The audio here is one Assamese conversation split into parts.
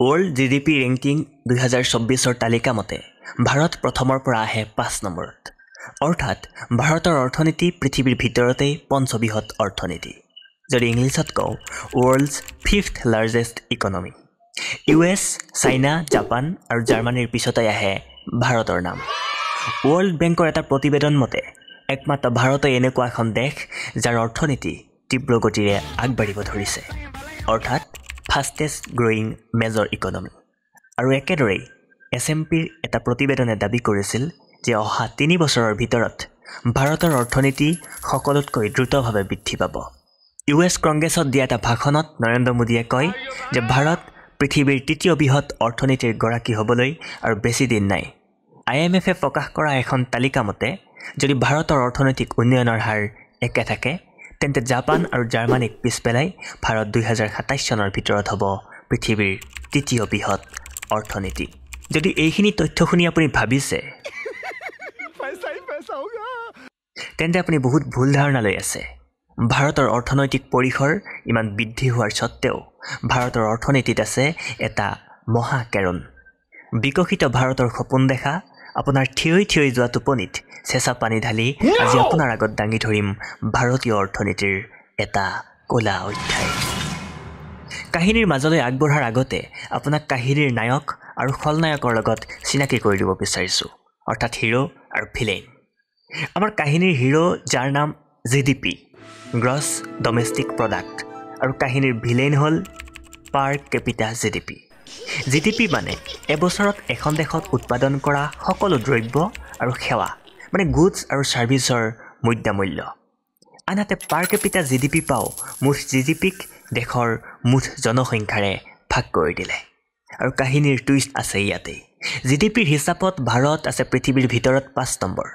ৱৰ্ল্ড GDP ৰেংকিং 2024 তালিকা মতে ভাৰত প্ৰথমৰ পৰা আহে 5 নম্বৰত। অৰ্থাৎ ভাৰতৰ অৰ্থনীতি পৃথিৱীৰ ভিতৰতেই পঞ্চবৃহৎ অৰ্থনীতি। যদি ইংলিছত কওঁ world's 5th largest economy. US, China, Japan আৰু জাৰ্মানীৰ পিছতে আহে ভাৰতৰ নাম। ৱৰ্ল্ড বেংকৰ এটা প্ৰতিবেদন মতে একমাত্ৰ ভাৰতে এনেকুৱা এখন দেশ যাৰ অৰ্থনীতি তীব্ৰ গতিৰে আগবাঢ়িব ধৰিছে, অৰ্থাৎ ফাষ্টেষ্ট গ্ৰয়িং মেজৰ ইকনমি। আৰু একেদৰেই SMPৰ এটা প্ৰতিবেদনে দাবী কৰিছিল যে অহা 3 বছৰৰ ভিতৰত ভাৰতৰ অৰ্থনীতি সকলোতকৈ দ্ৰুতভাৱে বৃদ্ধি পাব। US কংগ্ৰেছত দিয়া এটা ভাষণত নৰেন্দ্ৰ মোদীয়ে কয় যে ভাৰত পৃথিৱীৰ তৃতীয় বৃহৎ অৰ্থনীতিৰ গৰাকী হ'বলৈ আৰু বেছি দিন নাই। IMFে প্ৰকাশ কৰা এখন তালিকা মতে যদি ভাৰতৰ অৰ্থনৈতিক উন্নয়নৰ হাৰ একে থাকে তেন্তে জাপান আৰু জাৰ্মানীক পিছ পেলাই ভাৰত 2027 চনৰ ভিতৰত হ'ব পৃথিৱীৰ তৃতীয় বৃহৎ অৰ্থনীতি। যদি এইখিনি তথ্য শুনি আপুনি ভাবিছে তেন্তে আপুনি বহুত ভুল ধাৰণা লৈ আছে। ভাৰতৰ অৰ্থনৈতিক পৰিসৰ ইমান বৃদ্ধি হোৱাৰ স্বত্তেও ভাৰতৰ অৰ্থনীতিত আছে এটা মহাকেৰণ। বিকশিত ভাৰতৰ সপোন দেখা আপোনাৰ থিয়ৈ যোৱা টোপনিত চেঁচা পানী ঢালি আজি আপোনাৰ আগত দাঙি ধৰিম ভাৰতীয় অৰ্থনীতিৰ এটা ক'লা অধ্যায়। কাহিনীৰ মাজলৈ আগবঢ়াৰ আগতে আপোনাক কাহিনীৰ নায়ক আৰু খলনায়কৰ লগত চিনাকি কৰি দিব বিচাৰিছোঁ, অৰ্থাৎ হিৰো আৰু ভিলেইন। আমাৰ কাহিনীৰ হিৰো যাৰ নাম GDP, গ্ৰছ ডমেষ্টিক প্ৰডাক্ট, আৰু কাহিনীৰ ভিলেইন হ'ল পাৰ কেপিটা GDP। GDP মানে এবছৰত এখন দেশত উৎপাদন কৰা সকলো দ্ৰব্য আৰু সেৱা, মানে গুডছ আৰু ছাৰ্ভিচৰ মূল্য। আনহাতে পাৰ কেপিটা GDP পাও মুঠ GDPক দেশৰ মুঠ জনসংখ্যাৰে ভাগ কৰি দিলে। আৰু কাহিনীৰ টুইষ্ট আছে ইয়াতেই। GDPৰ হিচাপত ভাৰত আছে পৃথিৱীৰ ভিতৰত 5 নম্বৰ,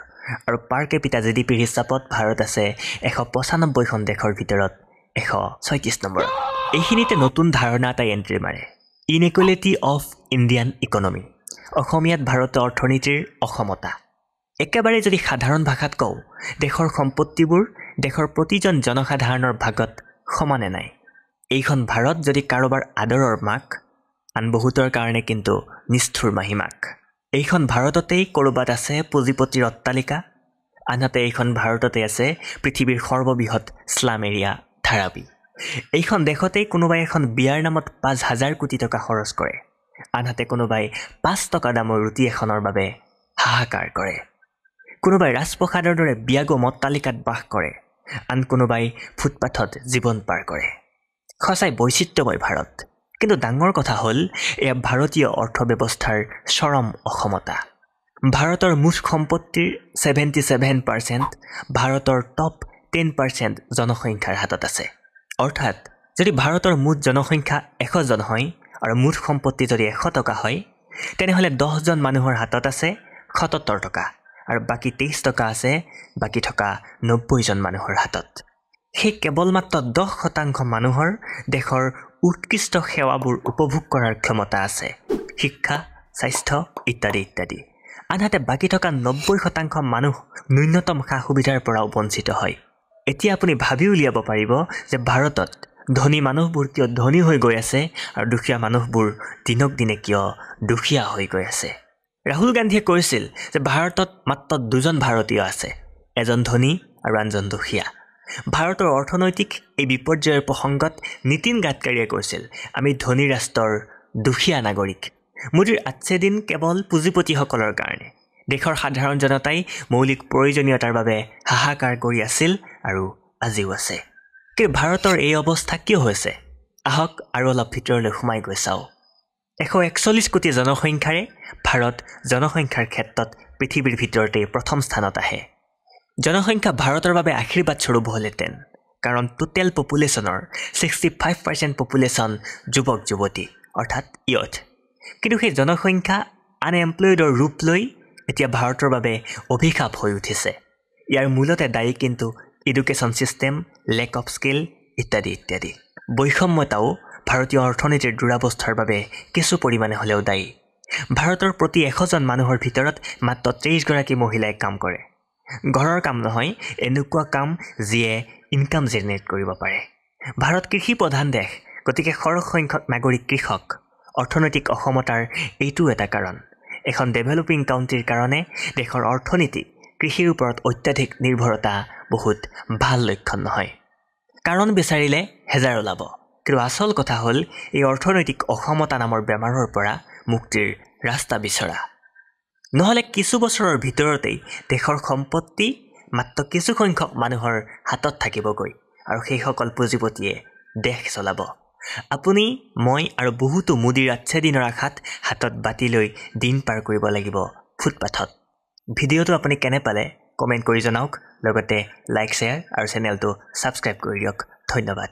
আৰু পাৰ কেপিটা GDPৰ হিচাপত ভাৰত আছে 195খন দেশৰ ভিতৰত 136 নম্বৰত। এইখিনিতে নতুন ধাৰণা এটাই এণ্ট্ৰি মাৰে, ইনইকুৱেলিটি অফ ইণ্ডিয়ান ইকনমি, অসমীয়াত ভাৰতৰ অৰ্থনীতিৰ অসমতা। একেবাৰে যদি সাধাৰণ ভাষাত কওঁ দেশৰ সম্পত্তিবোৰ দেশৰ প্ৰতিজন জনসাধাৰণৰ ভাগত সমানে নাই। এইখন ভাৰত যদি কাৰোবাৰ আদৰৰ মাক, আন বহুতৰ কাৰণে কিন্তু নিষ্ঠুৰ মাহীমাক। এইখন ভাৰততেই ক'ৰবাত আছে পুঁজিপতিৰ অট্টালিকা, আনহাতে এইখন ভাৰততে আছে পৃথিৱীৰ সৰ্ববৃহৎ স্লাম এৰিয়া ধাৰাবী। এইখন দেশতেই কোনোবাই এখন বিয়াৰ নামত 5,000 কোটি টকা খৰচ কৰে, আনহাতে কোনোবাই 5 টকা দামৰ ৰুটি এখনৰ বাবে হাহাকাৰ কৰে। কোনোবাই ৰাজপ্ৰসাদৰ দৰে বিয়াগম অট্টালিকাত বাস কৰে, আন কোনোবাই ফুটপাথত জীৱন পাৰ কৰে। সঁচাই বৈচিত্ৰ্যময় ভাৰত, কিন্তু ডাঙৰ কথা হ'ল এয়া ভাৰতীয় অৰ্থব্যৱস্থাৰ চৰম অসমতা। ভাৰতৰ মুঠ সম্পত্তিৰ 77% ভাৰতৰ টপ 10% জনসংখ্যাৰ হাতত আছে। অৰ্থাৎ যদি ভাৰতৰ মুঠ জনসংখ্যা 100 জন হয় আৰু মুঠ সম্পত্তি যদি 100 টকা হয়, তেনেহ'লে 10 জন মানুহৰ হাতত আছে 77 টকা, আৰু বাকী 23 টকা আছে বাকী থকা 90 জন মানুহৰ হাতত। সেই কেৱল মাত্ৰ 10% মানুহৰ দেশৰ উৎকৃষ্ট সেৱাবোৰ উপভোগ কৰাৰ ক্ষমতা আছে, শিক্ষা, স্বাস্থ্য ইত্যাদি ইত্যাদি। আনহাতে বাকী থকা 90% মানুহ ন্যূনতম সা সুবিধাৰ পৰাও বঞ্চিত হয়। এতিয়া আপুনি ভাবি উলিয়াব পাৰিব যে ভাৰতত ধনী মানুহবোৰ কিয় ধনী হৈ গৈ আছে আৰু দুখীয়া মানুহবোৰ দিনক দিনে কিয় দুখীয়া হৈ গৈ আছে। ৰাহুল গান্ধীয়ে কৈছিল যে ভাৰতত মাত্ৰ 2জন ভাৰতীয় আছে, এজন ধনী আৰু আনজন দুখীয়া। ভাৰতৰ অৰ্থনৈতিক এই বিপৰ্যয়ৰ প্ৰসংগত নীতিন গাডকাৰীয়ে কৈছিল আমি ধনী ৰাষ্ট্ৰৰ দুখীয়া নাগৰিক। মোদীৰ আজছে দিন কেৱল পুঁজিপতিসকলৰ কাৰণে। দেশৰ সাধাৰণ জনতাই মৌলিক প্ৰয়োজনীয়তাৰ বাবে হাহাকাৰ কৰি আছিল আৰু আজিও আছে। কিন্তু ভাৰতৰ এই অৱস্থা কিয় হৈছে? আহক আৰু অলপ ভিতৰলৈ সোমাই গৈ চাওঁ। 141 কোটি জনসংখ্যাৰে ভাৰত জনসংখ্যাৰ ক্ষেত্ৰত পৃথিৱীৰ ভিতৰতে প্ৰথম স্থানত আহে। জনসংখ্যা ভাৰতৰ বাবে আশীৰ্বাদ স্বৰূপ হ'লহেঁতেন, কাৰণ টোটেল পপুলেশ্যনৰ 65% পপুলেশ্যন যুৱক যুৱতী, অৰ্থাৎ ইয়থ। কিন্তু সেই জনসংখ্যা আনএমপ্লয়ডৰ ৰূপ লৈ এতিয়া ভাৰতৰ বাবে অভিশাপ হৈ উঠিছে। ইয়াৰ মূলতে দায়ী কিন্তু education system, lake of skill ইত্যাদি ইত্যাদি। বৈষম্যতাও ভাৰতীয় অৰ্থনীতিৰ দুৰাৱস্থাৰ বাবে কিছু পৰিমাণে হ'লেও দায়ী। ভাৰতৰ প্ৰতি 100 জন মানুহৰ ভিতৰত মাত্ৰ 23 গৰাকী মহিলাই কাম কৰে। ঘৰৰ কাম নহয়, এনেকুৱা কাম যিয়ে ইনকাম জেনেৰেট কৰিব পাৰে। ভাৰত কৃষি প্ৰধান দেশ, গতিকে সৰহ সংখ্যক নাগৰিক কৃষক। অৰ্থনৈতিক অসমতাৰ এইটো এটা কাৰণ এখন ডেভেলপিং কাউণ্ট্ৰিৰ কাৰণে দেশৰ অৰ্থনীতি কৃষিৰ ওপৰত অত্যাধিক নিৰ্ভৰতা বহুত ভাল লক্ষণ নহয় কাৰণ বিচাৰিলে হেজাৰ ওলাব কিন্তু আচল কথা হ'ল এই অৰ্থনৈতিক অসমতা নামৰ বেমাৰৰ পৰা মুক্তিৰ ৰাস্তা বিচৰা নহ'লে কিছু বছৰৰ ভিতৰতেই দেশৰ সম্পত্তি মাত্ৰ কিছু সংখ্যক মানুহৰ হাতত থাকিবগৈ আৰু সেইসকল পুঁজিপতিয়ে দেশ চলাব আপুনি মই আৰু বহুতো মুদিৰ আচ্ছাদিনৰ আশাত হাতত বাতি লৈ দিন পাৰ কৰিব লাগিব ফুটপাথত ভিডিঅ'টো আপুনি কেনে পালে কমেণ্ট কৰি জনাওক লগতে লাইক শ্বেয়াৰ আৰু চেনেলটো ছাবস্ক্ৰাইব কৰি দিয়ক ধন্যবাদ